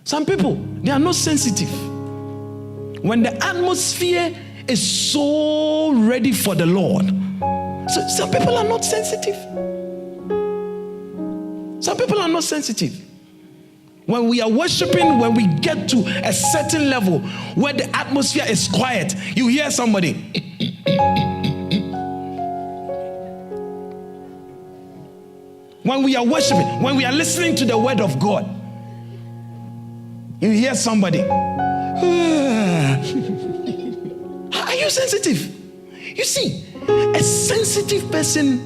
Some people, they are not sensitive. When the atmosphere is so ready for the Lord. So some people are not sensitive. Some people are not sensitive. When we are worshiping, when we get to a certain level where the atmosphere is quiet, you hear somebody. When we are worshiping, when we are listening to the word of God, you hear somebody. Are you sensitive? You see, a sensitive person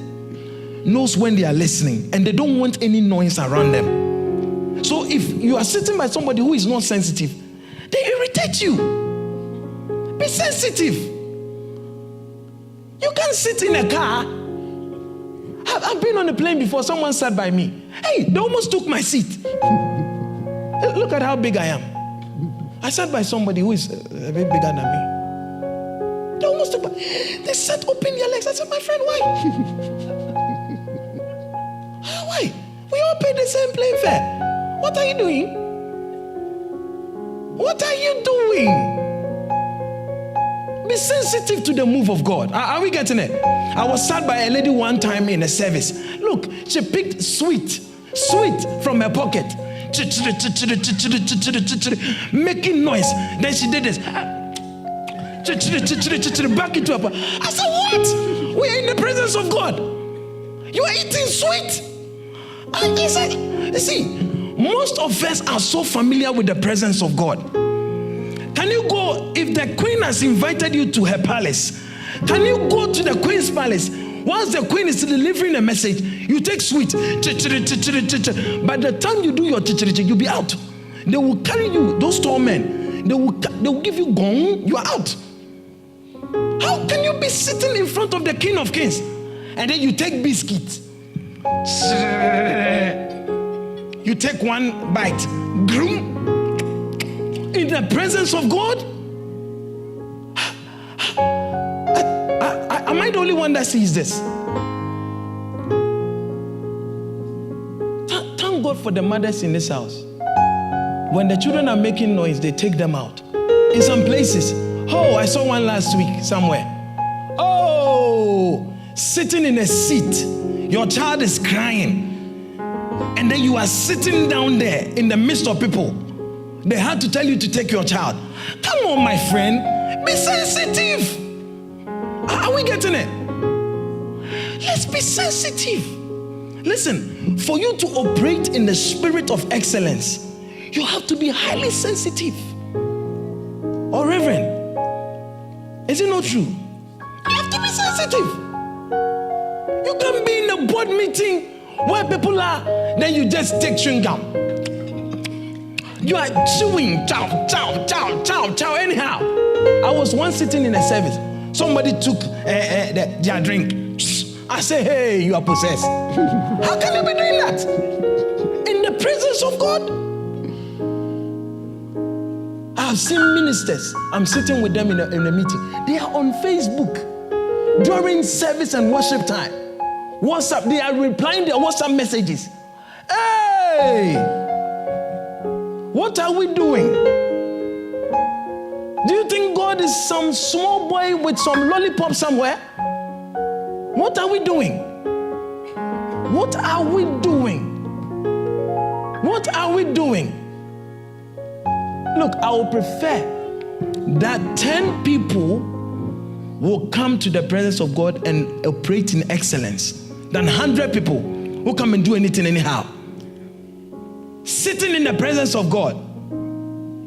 knows when they are listening and they don't want any noise around them. So if you are sitting by somebody who is not sensitive, they irritate you. Be sensitive. You can't sit in a car. I've been on a plane before. Someone sat by me. Hey, they almost took my seat. Look at how big I am. I sat by somebody who is a bit bigger than me. They almost took my... They said, open your legs. I said, my friend, why? Why? We all pay the same plane fare. What are you doing? What are you doing? Be sensitive to the move of God. Are we getting it? I was sat by a lady one time in a service. Look, she picked sweet from her pocket. Making noise. Then she did this. Back into her. I said, what? We are in the presence of God. You are eating sweet. And he said, you see, most of us are so familiar with the presence of God. Can you go, if the queen has invited you to her palace, can you go to the queen's palace? Once the queen is delivering a message, you take sweet. By the time you do your you'll be out. They will carry you, those tall men, they will give you gong, you are out. How can you be sitting in front of the King of Kings and then you take biscuit? You take one bite. In the presence of God? Am I the only one that sees this? Thank God for the mothers in this house. When the children are making noise, they take them out. In some places, oh, I saw one last week somewhere. Oh, sitting in a seat, your child is crying. And then you are sitting down there in the midst of people. They had to tell you to take your child. Come on, my friend. Be sensitive. Are we getting it? Let's be sensitive. Listen, for you to operate in the spirit of excellence, you have to be highly sensitive. Or Reverend, is it not true? You have to be sensitive. You can be in a board meeting where people are, then you just take chewing gum. You are chewing, chow, chow, chow, chow, chow, anyhow. I was once sitting in a service. Somebody took their drink. I say, hey, you are possessed. How can you be doing that? In the presence of God? I've seen ministers. I'm sitting with them in a meeting. They are on Facebook during service and worship time. WhatsApp, they are replying their WhatsApp messages. Hey! What are we doing? Do you think God is some small boy with some lollipop somewhere? What are we doing? What are we doing? What are we doing? Look, I would prefer that 10 people will come to the presence of God and operate in excellence than 100 people who come and do anything anyhow. Sitting in the presence of God.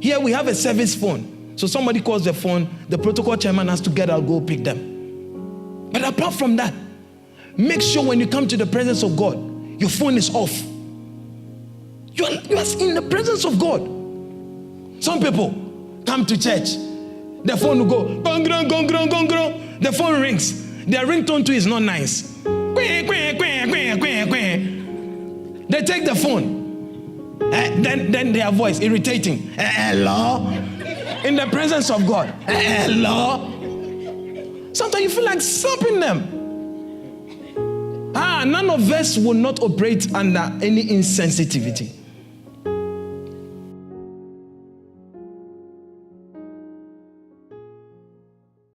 Here we have a service phone. So somebody calls the phone, the protocol chairman has to get out, go pick them. But apart from that, make sure when you come to the presence of God, your phone is off. You are in the presence of God. Some people come to church, the phone will go, gong, gong, gong, gong, gong, gong. The phone rings. Their ringtone too is not nice. They take the phone. Then their voice irritating. Hello? In the presence of God. Hello? Sometimes you feel like slapping them. None of us will not operate under any insensitivity.